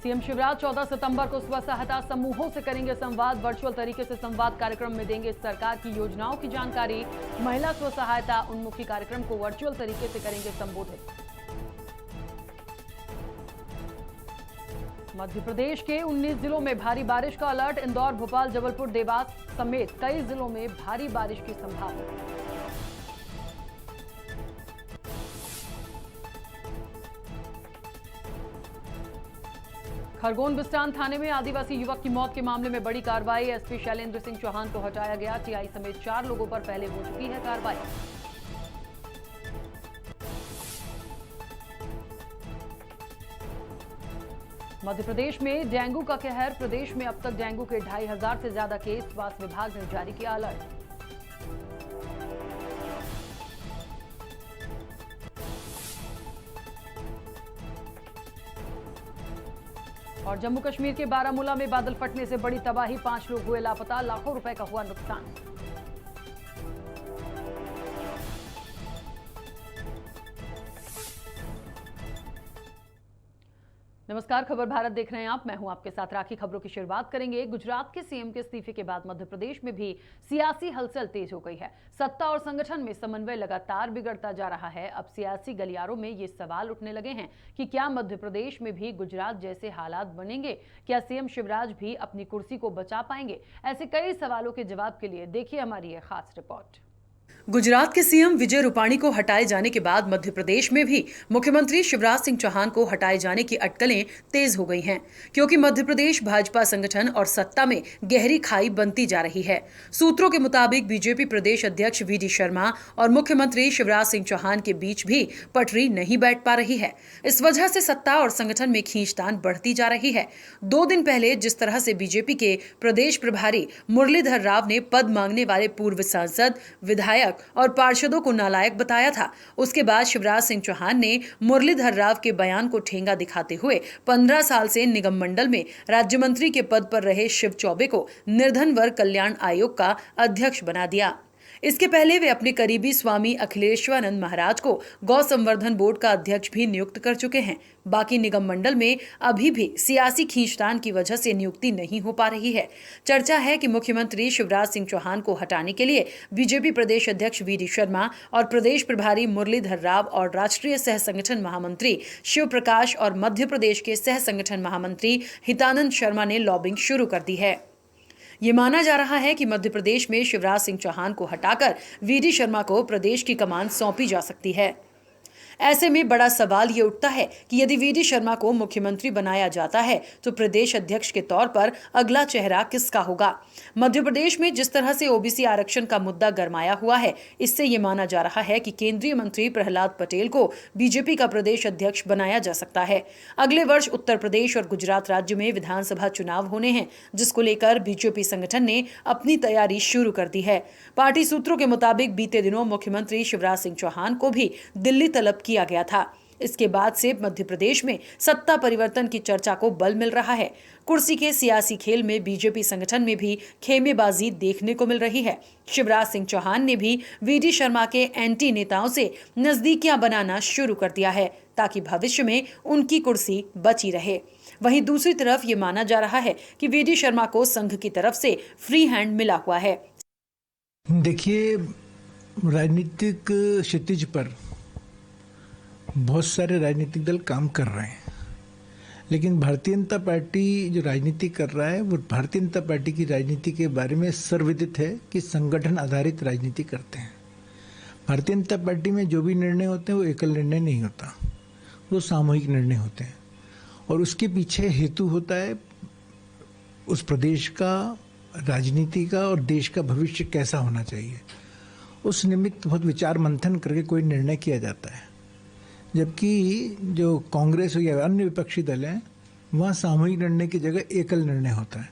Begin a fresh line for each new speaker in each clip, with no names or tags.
CM Shivraj 14 सितंबर को स्व सहायता समूहों से करेंगे संवाद। वर्चुअल तरीके से संवाद कार्यक्रम में देंगे सरकार की योजनाओं की जानकारी। महिला स्व सहायता उन्मुखी कार्यक्रम को वर्चुअल तरीके से करेंगे संबोधित। मध्य प्रदेश के 19 जिलों में भारी बारिश का अलर्ट। इंदौर, भोपाल, जबलपुर, देवास समेत कई जिलों में भारी बारिश की संभावना। खरगोन बिस्टान थाने में आदिवासी युवक की मौत के मामले में बड़ी कार्रवाई। एसपी शैलेंद्र सिंह चौहान को हटाया गया। टीआई समेत 4 लोगों पर पहले हो चुकी है कार्रवाई। मध्य प्रदेश में डेंगू का कहर। प्रदेश में अब तक डेंगू के 2500 से ज्यादा केस। स्वास्थ्य विभाग ने जारी किया अलर्ट। और जम्मू कश्मीर के बारामूला में बादल फटने से बड़ी तबाही। 5 लोग हुए लापता। लाखों रुपए का हुआ नुकसान। नमस्कार, खबर भारत देख रहे हैं आप। मैं हूं आपके साथ राखी। खबरों की शुरुआत करेंगे। गुजरात के सीएम के इस्तीफे के बाद मध्य प्रदेश में भी सियासी हलचल तेज हो गई है। सत्ता और संगठन में समन्वय लगातार बिगड़ता जा रहा है। अब सियासी गलियारों में ये सवाल उठने लगे हैं कि क्या मध्य प्रदेश में भी गुजरात जैसे हालात बनेंगे? क्या सीएम शिवराज भी अपनी कुर्सी को बचा पाएंगे? ऐसे कई सवालों के जवाब के लिए देखिए हमारी ये खास रिपोर्ट। गुजरात के सीएम विजय रूपाणी को हटाए जाने के बाद मध्य प्रदेश में भी मुख्यमंत्री शिवराज सिंह चौहान को हटाए जाने की अटकलें तेज हो गई हैं, क्योंकि मध्य प्रदेश भाजपा संगठन और सत्ता में गहरी खाई बनती जा रही है। सूत्रों के मुताबिक बीजेपी प्रदेश अध्यक्ष वी.डी. शर्मा और मुख्यमंत्री शिवराज सिंह चौहान के बीच भी पटरी नहीं बैठ पा रही है। इस वजह से सत्ता और संगठन में खींचतान बढ़ती जा रही है। 2 दिन पहले जिस तरह से बीजेपी के प्रदेश प्रभारी मुरलीधर राव ने पद मांगने वाले पूर्व सांसद, विधायक और पार्षदों को नालायक बताया था, उसके बाद शिवराज सिंह चौहान ने मुरलीधर राव के बयान को ठेंगा दिखाते हुए 15 साल से निगम मंडल में राज्य मंत्री के पद पर रहे शिव चौबे को निर्धन वर्ग कल्याण आयोग का अध्यक्ष बना दिया। इसके पहले वे अपने करीबी स्वामी अखिलेश्वरानंद महाराज को गौ संवर्धन बोर्ड का अध्यक्ष भी नियुक्त कर चुके हैं। बाकी निगम मंडल में अभी भी सियासी खींचतान की वजह से नियुक्ति नहीं हो पा रही है। चर्चा है कि मुख्यमंत्री शिवराज सिंह चौहान को हटाने के लिए बीजेपी प्रदेश अध्यक्ष वी.डी. शर्मा और प्रदेश प्रभारी मुरलीधर राव और राष्ट्रीय सह संगठन महामंत्री शिव प्रकाश और मध्य प्रदेश के सह संगठन महामंत्री हितानंद शर्मा ने लॉबिंग शुरू कर दी है। ये माना जा रहा है कि मध्य प्रदेश में शिवराज सिंह चौहान को हटाकर वी.डी. शर्मा को प्रदेश की कमान सौंपी जा सकती है। ऐसे में बड़ा सवाल ये उठता है कि यदि वी.डी. शर्मा को मुख्यमंत्री बनाया जाता है तो प्रदेश अध्यक्ष के तौर पर अगला चेहरा किसका होगा? मध्य प्रदेश में जिस तरह से ओबीसी आरक्षण का मुद्दा गरमाया हुआ है, इससे ये माना जा रहा है कि केंद्रीय मंत्री प्रहलाद पटेल को बीजेपी का प्रदेश अध्यक्ष बनाया जा सकता है। अगले वर्ष उत्तर प्रदेश और गुजरात राज्य में विधानसभा चुनाव होने हैं, जिसको लेकर बीजेपी संगठन ने अपनी तैयारी शुरू कर दी है। पार्टी सूत्रों के मुताबिक बीते दिनों मुख्यमंत्री शिवराज सिंह चौहान को भी दिल्ली तलब किया गया था। इसके बाद से मध्य प्रदेश में सत्ता परिवर्तन की चर्चा को बल मिल रहा है। कुर्सी के सियासी खेल में बीजेपी संगठन में भी खेमेबाजी देखने को मिल रही है। शिवराज सिंह चौहान ने भी वी.डी. शर्मा के एंटी नेताओं से नजदीकियां बनाना शुरू कर दिया है, ताकि भविष्य में उनकी कुर्सी बची रहे। वहीं दूसरी तरफ ये माना जा रहा है कि वी.डी. शर्मा को संघ की तरफ से फ्री हैंड मिला हुआ है।
देखिए, राजनीतिक क्षितिज पर बहुत सारे राजनीतिक दल काम कर रहे हैं, लेकिन भारतीय जनता पार्टी जो राजनीति कर रहा है वो भारतीय जनता पार्टी की राजनीति के बारे में सर्वविदित है कि संगठन आधारित राजनीति करते हैं। भारतीय जनता पार्टी में जो भी निर्णय होते हैं वो एकल निर्णय नहीं होता, वो सामूहिक निर्णय होते हैं और उसके पीछे हेतु होता है उस प्रदेश का, राजनीति का और देश का भविष्य कैसा होना चाहिए। उस निमित्त बहुत विचार मंथन करके कोई निर्णय किया जाता है। जबकि जो कांग्रेस या अन्य विपक्षी दल हैं वहाँ सामूहिक निर्णय की जगह एकल निर्णय होता है।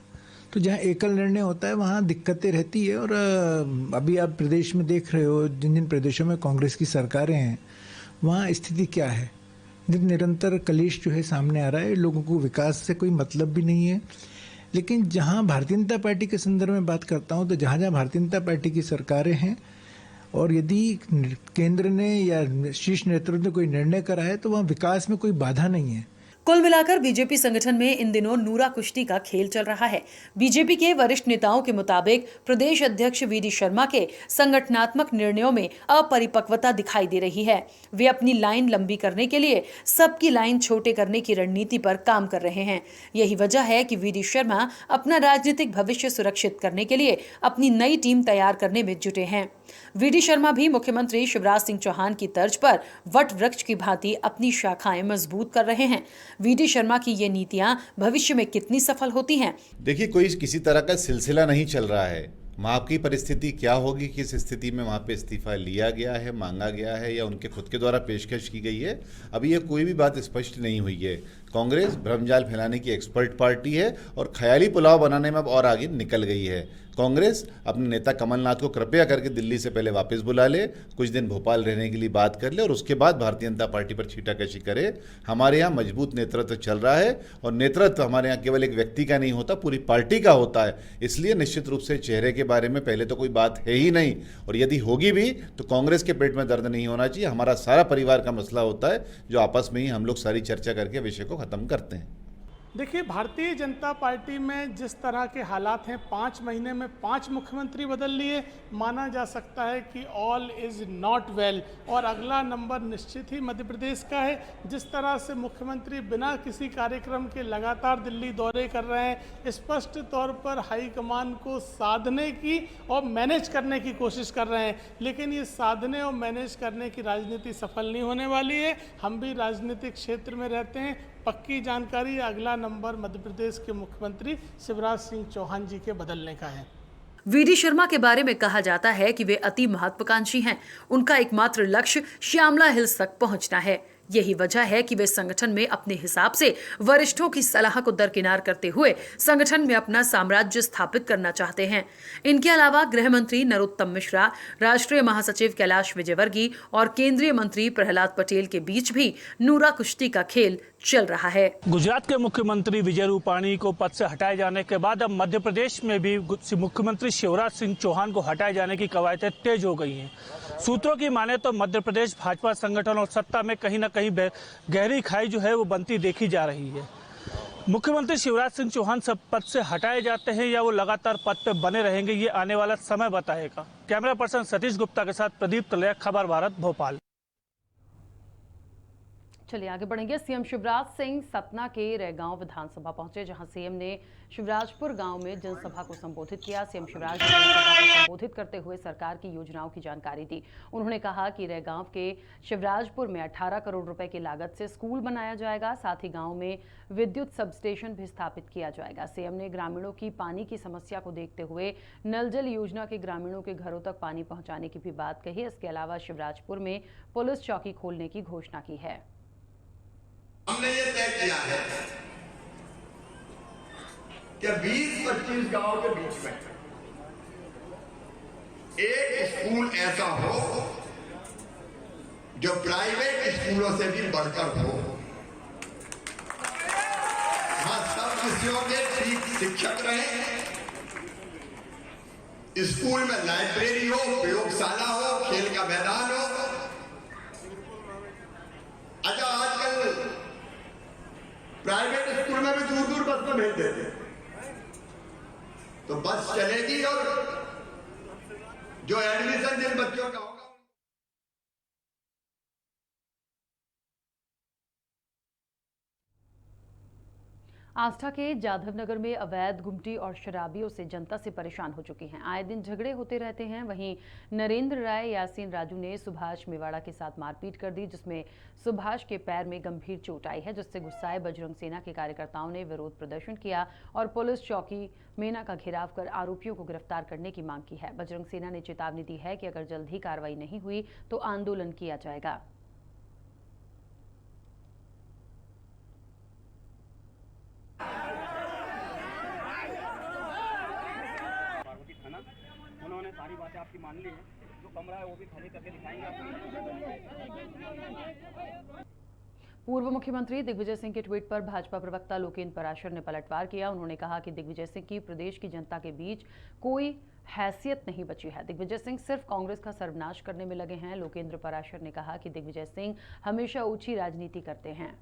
तो जहाँ एकल निर्णय होता है वहाँ दिक्कतें रहती है। और अभी आप प्रदेश में देख रहे हो, जिन जिन प्रदेशों में कांग्रेस की सरकारें हैं वहाँ स्थिति क्या है। निरंतर कलेश जो है सामने आ रहा है, लोगों को विकास से कोई मतलब भी नहीं है। लेकिन जहाँ भारतीय जनता पार्टी के संदर्भ में बात करता हूँ तो जहाँ जहाँ भारतीय जनता पार्टी की सरकारें हैं और यदि केंद्र ने या शीर्ष नेतृत्व ने कोई निर्णय करा है तो वहाँ विकास में कोई बाधा नहीं है।
कुल मिलाकर बीजेपी संगठन में इन दिनों नूरा कुश्ती का खेल चल रहा है। बीजेपी के वरिष्ठ नेताओं के मुताबिक प्रदेश अध्यक्ष वीडी शर्मा के संगठनात्मक निर्णयों में अपरिपक्वता दिखाई दे रही है। वे अपनी लाइन लंबी करने के लिए सबकी लाइन छोटे करने की रणनीति पर काम कर रहे हैं। यही वजह है कि वीडी शर्मा अपना राजनीतिक भविष्य सुरक्षित करने के लिए अपनी नई टीम तैयार करने में जुटे हैं। वीडी शर्मा भी मुख्यमंत्री शिवराज सिंह चौहान की तर्ज पर वट वृक्ष की भांति अपनी शाखाएं मजबूत कर रहे हैं। वीडी शर्मा की ये नीतियां भविष्य में कितनी सफल होती हैं?
देखिए, कोई किसी तरह का सिलसिला नहीं चल रहा है। वहाँ की परिस्थिति क्या होगी, किस स्थिति में वहाँ पे इस्तीफा लिया गया है, मांगा गया है या उनके खुद के द्वारा पेशकश की गई है, अभी ये कोई भी बात स्पष्ट नहीं हुई है। कांग्रेस भ्रमजाल फैलाने की एक्सपर्ट पार्टी है और ख्याली पुलाव बनाने में अब और आगे निकल गई है। कांग्रेस अपने नेता कमलनाथ को कृपया करके दिल्ली से पहले वापस बुला ले, कुछ दिन भोपाल रहने के लिए बात कर ले और उसके बाद भारतीय जनता पार्टी पर छीटाकशी करे। हमारे यहाँ मजबूत नेतृत्व चल रहा है और नेतृत्व हमारे यहाँ केवल एक व्यक्ति का नहीं होता, पूरी पार्टी का होता है। इसलिए निश्चित रूप से चेहरे के बारे में पहले तो कोई बात है ही नहीं, और यदि होगी भी तो कांग्रेस के पेट में दर्द नहीं होना चाहिए। हमारा सारा परिवार का मसला होता है जो आपस में ही हम लोग सारी चर्चा करके विषय को खत्म करते हैं।
देखिए, भारतीय जनता पार्टी में जिस तरह के हालात हैं, 5 महीने में 5 मुख्यमंत्री बदल लिए, माना जा सकता है कि ऑल इज नॉट वेल और अगला नंबर निश्चित ही मध्य प्रदेश का है। जिस तरह से मुख्यमंत्री बिना किसी कार्यक्रम के लगातार दिल्ली दौरे कर रहे हैं, स्पष्ट तौर पर हाईकमान को साधने की और मैनेज करने की कोशिश कर रहे हैं, लेकिन ये साधने और मैनेज करने की राजनीति सफल नहीं होने वाली है। हम भी राजनीतिक क्षेत्र में रहते हैं, पक्की जानकारी अगला नंबर मध्य प्रदेश के मुख्यमंत्री शिवराज सिंह चौहान जी के बदलने का है।
वीडी शर्मा के बारे में कहा जाता है कि वे अति महत्वाकांक्षी हैं। उनका एकमात्र लक्ष्य श्यामला हिल्स तक पहुंचना है। यही वजह है कि वे संगठन में अपने हिसाब से वरिष्ठों की सलाह को दरकिनार करते हुए संगठन में अपना साम्राज्य स्थापित करना चाहते हैं। इनके अलावा गृह मंत्री नरोत्तम मिश्रा, राष्ट्रीय महासचिव कैलाश विजयवर्गीय और केंद्रीय मंत्री प्रहलाद पटेल के बीच भी नूरा कुश्ती का खेल चल रहा है।
गुजरात के मुख्यमंत्री विजय रूपाणी को पद से हटाए जाने के बाद अब मध्य प्रदेश में भी मुख्यमंत्री शिवराज सिंह चौहान को हटाए जाने की कवायदें तेज हो गई हैं। सूत्रों की माने तो मध्य प्रदेश भाजपा संगठन और सत्ता में कहीं न कहीं गहरी खाई जो है वो बनती देखी जा रही है। मुख्यमंत्री शिवराज सिंह चौहान सब पद से हटाए जाते हैं या वो लगातार पद पे बने रहेंगे, ये आने वाला समय बताएगा। कैमरा पर्सन सतीश गुप्ता के साथ प्रदीप तलैया, खबर भारत, भोपाल।
चलिए आगे बढ़ेंगे। सीएम शिवराज सिंह सतना के रैगांव विधानसभा पहुंचे, जहां सीएम ने शिवराजपुर गांव में जनसभा को संबोधित किया। सीएम शिवराज ने जनसभा को संबोधित करते हुए सरकार की योजनाओं की जानकारी दी। उन्होंने कहा कि रैगांव के शिवराजपुर में 18 करोड़ रुपए की लागत से स्कूल बनाया जाएगा, साथ ही गांव में विद्युत सबस्टेशन भी स्थापित किया जाएगा। सीएम ने ग्रामीणों की पानी की समस्या को देखते हुए नल जल योजना के ग्रामीणों के घरों तक पानी पहुंचाने की भी बात कही। इसके अलावा शिवराजपुर में पुलिस चौकी खोलने की घोषणा की है।
हमने ये तय किया है कि 20-25 गांव के बीच में एक स्कूल ऐसा हो जो प्राइवेट स्कूलों से भी बढ़कर हो। हाँ, सब विषयों के ठीक शिक्षक रहे, स्कूल में लाइब्रेरी हो, प्रयोगशाला हो, खेल का मैदान हो। अच्छा, आजकल प्राइवेट स्कूल में भी दूर दूर बस में भेज देते हैं, तो बस चलेगी और जो एडमिशन जिन बच्चों का होगा।
आस्था के जाधव नगर में अवैध गुमटी और शराबियों से जनता से परेशान हो चुकी हैं। आए दिन झगड़े होते रहते हैं। वहीं नरेंद्र राय यासीन राजू ने सुभाष मेवाड़ा के साथ मारपीट कर दी, जिसमें सुभाष के पैर में गंभीर चोट आई है, जिससे गुस्साए बजरंग सेना के कार्यकर्ताओं ने विरोध प्रदर्शन किया और पुलिस चौकी मेना का घेराव कर आरोपियों को गिरफ्तार करने की मांग की है। बजरंग सेना ने चेतावनी दी है कि अगर जल्द ही कार्रवाई नहीं हुई तो आंदोलन किया जाएगा।
उन्होंने सारी बातें आपकी मान ली है, जो कमरा है वो भी खाली करके दिखाएंगे आपको।
पूर्व मुख्यमंत्री दिग्विजय सिंह के ट्वीट पर भाजपा प्रवक्ता लोकेंद्र पराशर ने पलटवार किया। उन्होंने कहा कि दिग्विजय सिंह की प्रदेश की जनता के बीच कोई हैसियत नहीं बची है। दिग्विजय सिंह सिर्फ कांग्रेस का सर्वनाश करने में लगे हैं। लोकेंद्र पराशर ने कहा कि दिग्विजय सिंह हमेशा ऊंची राजनीति करते हैं।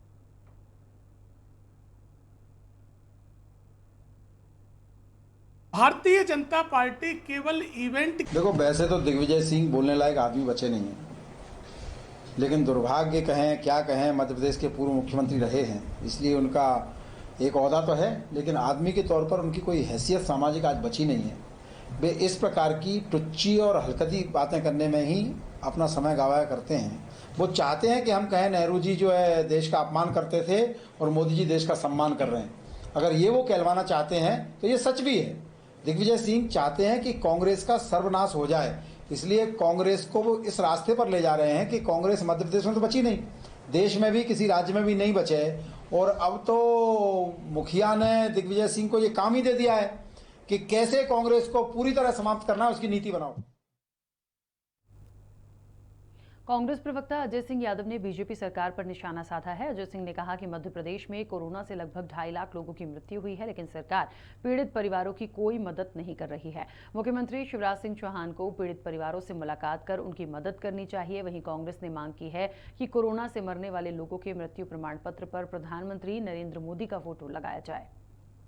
भारतीय जनता पार्टी केवल इवेंट
देखो, वैसे तो दिग्विजय सिंह बोलने लायक आदमी बचे नहीं हैं, लेकिन दुर्भाग्य कहें क्या कहें, मध्य प्रदेश के पूर्व मुख्यमंत्री रहे हैं, इसलिए उनका एक ओहदा तो है, लेकिन आदमी के तौर पर उनकी कोई हैसियत सामाजिक आज बची नहीं है। वे इस प्रकार की टुच्ची और हलकती बातें करने में ही अपना समय गवाया करते हैं। वो चाहते हैं कि हम कहें नेहरू जी जो है देश का अपमान करते थे और मोदी जी देश का सम्मान कर रहे हैं। अगर ये वो कहलवाना चाहते हैं तो ये सच भी है। दिग्विजय सिंह चाहते हैं कि कांग्रेस का सर्वनाश हो जाए, इसलिए कांग्रेस को वो इस रास्ते पर ले जा रहे हैं कि कांग्रेस मध्य प्रदेश में तो बची नहीं, देश में भी किसी राज्य में भी नहीं बचे। और अब तो मुखिया ने दिग्विजय सिंह को ये काम ही दे दिया है कि कैसे कांग्रेस को पूरी तरह समाप्त करना है, उसकी नीति बनाओ।
कांग्रेस प्रवक्ता अजय सिंह यादव ने बीजेपी सरकार पर निशाना साधा है। अजय सिंह ने कहा कि मध्य प्रदेश में कोरोना से लगभग 2.5 लाख लोगों की मृत्यु हुई है, लेकिन सरकार पीड़ित परिवारों की कोई मदद नहीं कर रही है। मुख्यमंत्री शिवराज सिंह चौहान को पीड़ित परिवारों से मुलाकात कर उनकी मदद करनी चाहिए। वहीं कांग्रेस ने मांग की है कि कोरोना से मरने वाले लोगों के मृत्यु प्रमाण पत्र पर प्रधानमंत्री नरेंद्र मोदी का फोटो लगाया जाए।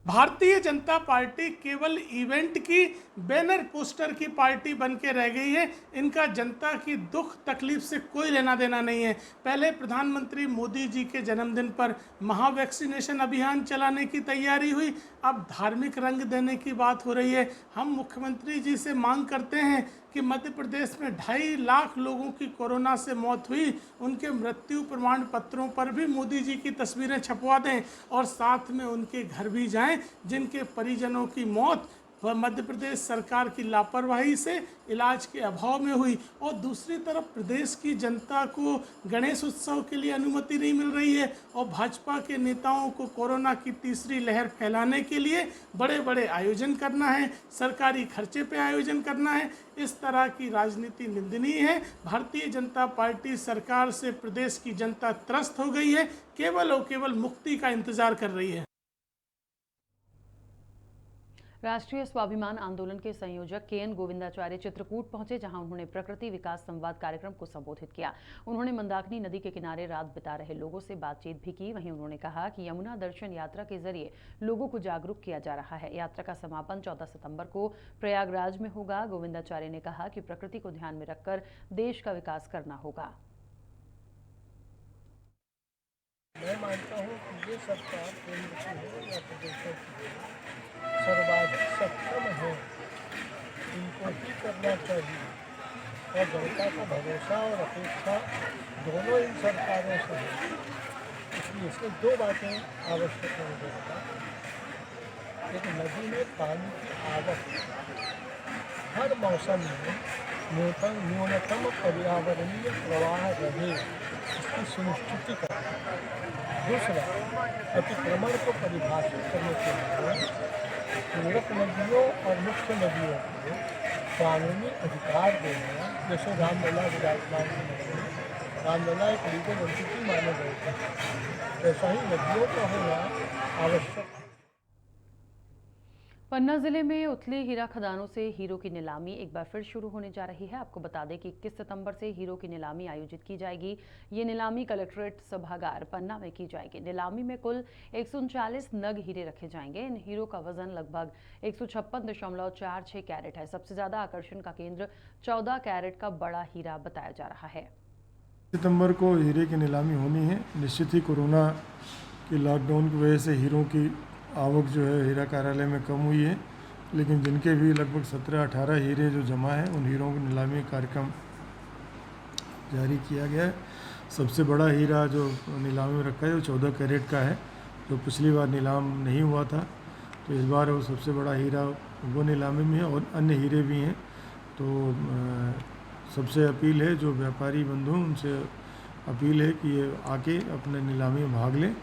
भारतीय जनता पार्टी केवल इवेंट की, बैनर पोस्टर की पार्टी बन के रह गई है। इनका जनता की दुख तकलीफ से कोई लेना देना नहीं है। पहले प्रधानमंत्री मोदी जी के जन्मदिन पर महावैक्सीनेशन अभियान चलाने की तैयारी हुई, अब धार्मिक रंग देने की बात हो रही है। हम मुख्यमंत्री जी से मांग करते हैं कि मध्य प्रदेश में 2.5 लाख लोगों की कोरोना से मौत हुई, उनके मृत्यु प्रमाण पत्रों पर भी मोदी जी की तस्वीरें छपवा दें और साथ में उनके घर भी जाएं जिनके परिजनों की मौत मध्य प्रदेश सरकार की लापरवाही से, इलाज के अभाव में हुई। और दूसरी तरफ प्रदेश की जनता को गणेश उत्सव के लिए अनुमति नहीं मिल रही है और भाजपा के नेताओं को कोरोना की तीसरी लहर फैलाने के लिए बड़े बड़े आयोजन करना है, सरकारी खर्चे पे आयोजन करना है। इस तरह की राजनीति निंदनीय है। भारतीय जनता पार्टी सरकार से प्रदेश की जनता त्रस्त हो गई है, केवल और केवल मुक्ति का इंतजार कर रही है।
राष्ट्रीय स्वाभिमान आंदोलन के संयोजक के.एन. गोविंदाचार्य चित्रकूट पहुंचे, जहां उन्होंने प्रकृति विकास संवाद कार्यक्रम को संबोधित किया। उन्होंने मंदाकिनी नदी के किनारे रात बिता रहे लोगों से बातचीत भी की। वहीं उन्होंने कहा कि यमुना दर्शन यात्रा के जरिए लोगों को जागरूक किया जा रहा है। यात्रा का समापन 14 सितंबर को प्रयागराज में होगा। गोविंदाचार्य ने कहा कि प्रकृति को ध्यान में रखकर देश का विकास करना होगा।
मैं मानता हूँ कि ये सरकार केंद्र की है या प्रदेश की है, सर्वाधिक सक्षम है, इनको ही करना चाहिए। और जनता का भरोसा और अपेक्षा दोनों इन सरकारों से है। इसलिए इसमें 2 बातें आवश्यक है मुझे बता। एक, नदी में पानी की आवक हर मौसम में न्यूनतम पर्यावरणीय प्रवाह रहे, इसकी सुनिश्चिति करना। दूसरा, अतिक्रमण को परिभाषित करने के लिए पूरक नदियों और मुख्य नदियों को कानूनी अधिकार देना। जैसे रामलला विराजमान की नदी, रामलला एक लीगल एंटिटी माने गए थे, ऐसा ही नदियों का होना आवश्यक है।
पन्ना जिले में उथले हीरा खदानों से हीरो की नीलामी एक बार फिर शुरू होने जा रही है। आपको बता दें कि 21 सितंबर से हीरो की नीलामी आयोजित की जाएगी। ये नीलामी कलेक्ट्रेट सभागार पन्ना में की जाएगी। नीलामी में कुल 139 नग हीरे रखे जाएंगे। इन हीरो का वजन लगभग 156.46 कैरेट है। सबसे ज्यादा आकर्षण का केंद्र 14 कैरेट का बड़ा हीरा बताया जा रहा है।
सितंबर को हीरे की नीलामी होनी है। निश्चित ही कोरोना के लॉकडाउन की वजह से हीरों की आवक जो है हीरा कार्यालय में कम हुई है, लेकिन जिनके भी लगभग 17-18 हीरे जो जमा है, उन हीरों की नीलामी कार्यक्रम जारी किया गया है। सबसे बड़ा हीरा जो नीलामी में रखा है वो 14 कैरेट का है, जो पिछली बार नीलाम नहीं हुआ था। तो इस बार वो सबसे बड़ा हीरा वो नीलामी में है और अन्य हीरे भी हैं। तो सबसे अपील है, जो व्यापारी बंधु उनसे अपील है कि ये आके अपने नीलामी में भाग लें,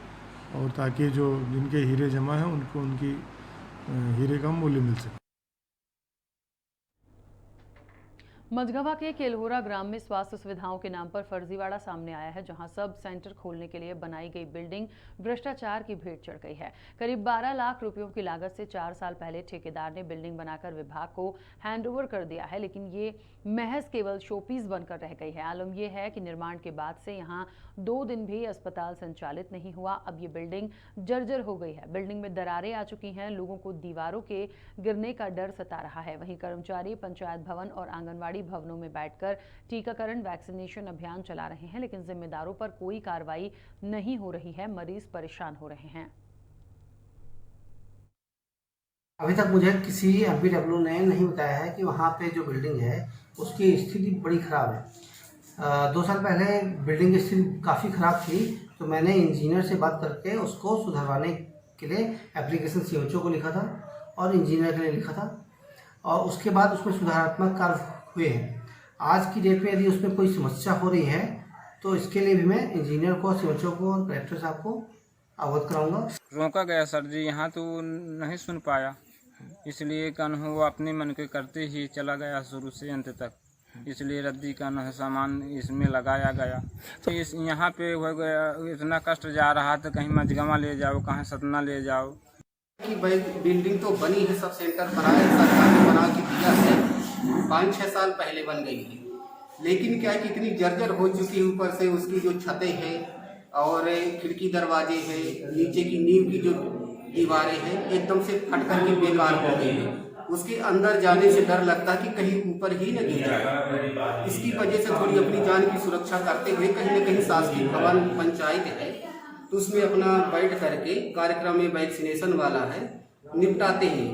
और ताकि जो जिनके हीरे जमा हैं उनको उनकी हीरे का मूल्य मिल सके।
मझगवा के केलहोरा ग्राम में स्वास्थ्य सुविधाओं के नाम पर फर्जीवाड़ा सामने आया है, जहां सब सेंटर खोलने के लिए बनाई गई बिल्डिंग भ्रष्टाचार की भेंट चढ़ गई है। करीब 12 लाख रुपयों की लागत से 4 साल पहले ठेकेदार ने बिल्डिंग बनाकर विभाग को हैंडओवर कर दिया है, लेकिन ये महज केवल शोपीस बनकर रह गई है। आलम यह है कि निर्माण के बाद से यहाँ 2 दिन भी अस्पताल संचालित नहीं हुआ। अब ये बिल्डिंग जर्जर हो गई है। बिल्डिंग में दरारें आ चुकी हैं, लोगों को दीवारों के गिरने का डर सता रहा है। वहीं कर्मचारी पंचायत भवन और आंगनबाड़ी भवनों में बैठकर टीकाकरण वैक्सीनेशन अभियान चला रहे हैं, लेकिन जिम्मेदारों पर कोई कार्रवाई नहीं हो रही है। मरीज परेशान हो रहे हैं।
अभी तक मुझे किसी एमपीडब्ल्यू ने नहीं बताया है कि वहाँ पे जो बिल्डिंग है उसकी स्थिति बड़ी ख़राब है। 2 साल पहले बिल्डिंग की स्थिति काफ़ी ख़राब थी, तो मैंने इंजीनियर से बात करके उसको सुधारवाने के लिए एप्लीकेशन सीओचओ को लिखा था और इंजीनियर के लिए लिखा था, और उसके बाद उसमें सुधारात्मक कार्य हुए हैं। आज की डेट में यदि उसमें कोई समस्या हो रही है तो इसके लिए भी मैं इंजीनियर को, सीओचओ को और कलेक्टर साहब को अवगत कराऊंगा।
रोका गया सर जी, यहाँ तो नहीं सुन पाया, इसलिए कानून वो अपने मन के करते ही चला गया शुरू से अंत तक, इसलिए रद्दी का सामान इसमें लगाया गया। तो इस यहाँ पे हो गया, इतना कष्ट जा रहा था, कहीं मझगवा ले जाओ, कहीं सतना ले जाओ।
कि भाई बिल्डिंग तो बनी है, सब सेंटर बना है, सरकार ने बना के दिया है, 5-6 साल पहले बन गई है, लेकिन क्या है कि इतनी जर्जर हो चुकी है, ऊपर से उसकी जो छतें हैं और खिड़की दरवाजे हैं, नीचे की नींव की जो दीवारें हैं एकदम से फट करके बेकार हो गई है। उसके अंदर जाने से डर लगता है कि कहीं ऊपर ही न गिर जाए। इसकी वजह से थोड़ी अपनी जान की सुरक्षा करते हुए कहीं न कहीं शासकीय भवन पंचायत है तो उसमें अपना बैठ करके कार्यक्रम में वैक्सीनेशन वाला है निपटाते हैं।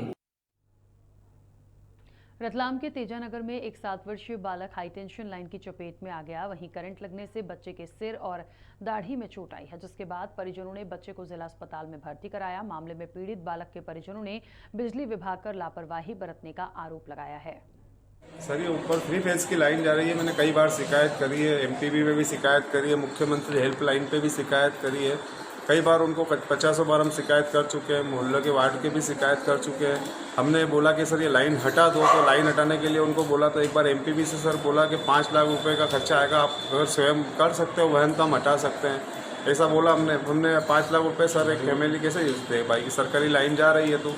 रतलाम के तेजानगर में एक 7 वर्षीय बालक हाई टेंशन लाइन की चपेट में आ गया। वहीं करंट लगने से बच्चे के सिर और दाढ़ी में चोट आई है, जिसके बाद परिजनों ने बच्चे को जिला अस्पताल में भर्ती कराया। मामले में पीड़ित बालक के परिजनों ने बिजली विभाग पर लापरवाही बरतने का आरोप लगाया है।
सर, ये ऊपर 3 फेज की लाइन जा रही है, मैंने कई बार शिकायत करी है, एमपीबी में भी शिकायत करी है, मुख्यमंत्री हेल्पलाइन पे भी शिकायत करी है, कई बार उनको 50 बार हम शिकायत कर चुके हैं, मोहल्ले के वार्ड के भी शिकायत कर चुके हैं। हमने बोला कि सर ये लाइन हटा दो, तो लाइन हटाने के लिए उनको बोला तो एक बार एमपीबी से सर बोला कि 5 लाख रुपए का खर्चा आएगा, आप अगर स्वयं कर सकते हो वहन तो हम हटा सकते हैं, ऐसा बोला हमने 5 लाख रुपए सर एक फैमिली कैसे दे भाई कि सरकारी लाइन जा रही है। तो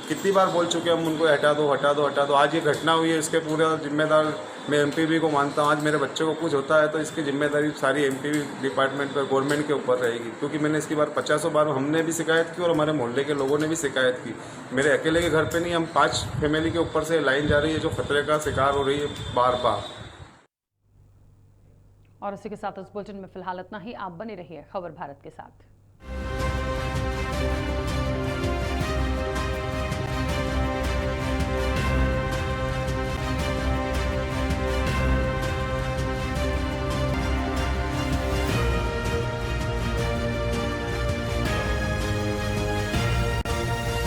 कितनी बार बोल चुके हम उनको हटा दो हटा दो हटा दो। आज ये घटना हुई है, इसके पूरा जिम्मेदार मैं एमपीबी को मानता हूँ। आज मेरे बच्चे को कुछ होता है तो इसकी जिम्मेदारी सारी एमपीबी डिपार्टमेंट पर, गवर्नमेंट के ऊपर रहेगी, क्योंकि मैंने इसकी बार 50 बार हमने भी शिकायत की और हमारे मोहल्ले के लोगों ने भी शिकायत की। मेरे अकेले के घर पे नहीं, हम 5 फैमिली के ऊपर से लाइन जा रही है जो खतरे का शिकार हो रही है बार बार।
और इसी के साथ इस बुलेटिन में फिलहाल इतना ही। आप बने रहिए खबर भारत के साथ।